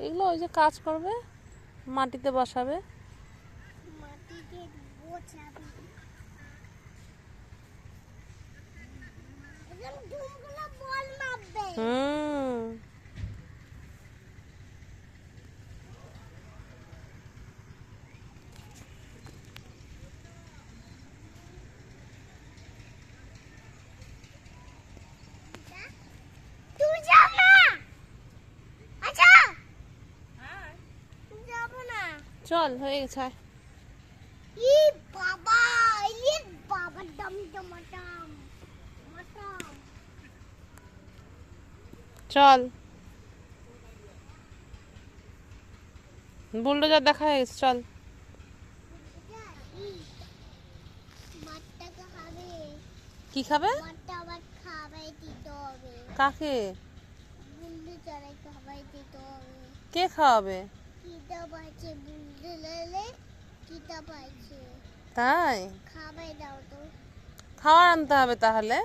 এগুলো ওই যে কাজ করবে, মাটিতে বসাবে। হুম, চল হয়ে গেছে। চল, বুলডোজার দেখা হয়ে গেছে, চল। কি খাবে? কাকে? কে খাওয়াবে? তাই খাবার আনতে হবে তাহলে।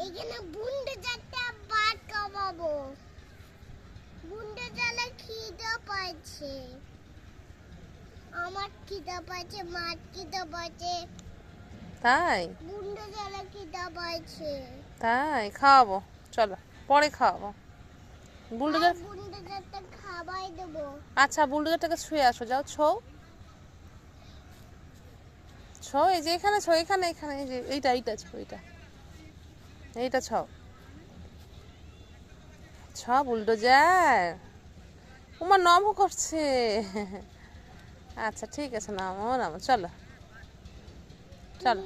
এইখানে বুন্ডে যাতে ভাত খাওয়াবো। বুন্ডে জালে খিদে পাচ্ছে, আমার খিদে পাচ্ছে, মার খিদে পাচ্ছে। তাই বুন্ডে জালে খিদে পাচ্ছে। তাই খাওয়াবো, চলো পরে খাওয়াবো। বুলডোজার বুন্ডে যাতে খাওয়াই দেবো। আচ্ছা, বুলডোজারটাকে ছুঁয়ে আসো, যাও ছৌ ছৌ। এই যে এখানে ছৌ, এখানে এখানে, এই যে এইটা এইটা ছৌ, এইটা এইটা ছৌ ছ বুলডোজার। তোমার নমও করছে। আচ্ছা ঠিক আছে, নামো নামো, চলো চলো।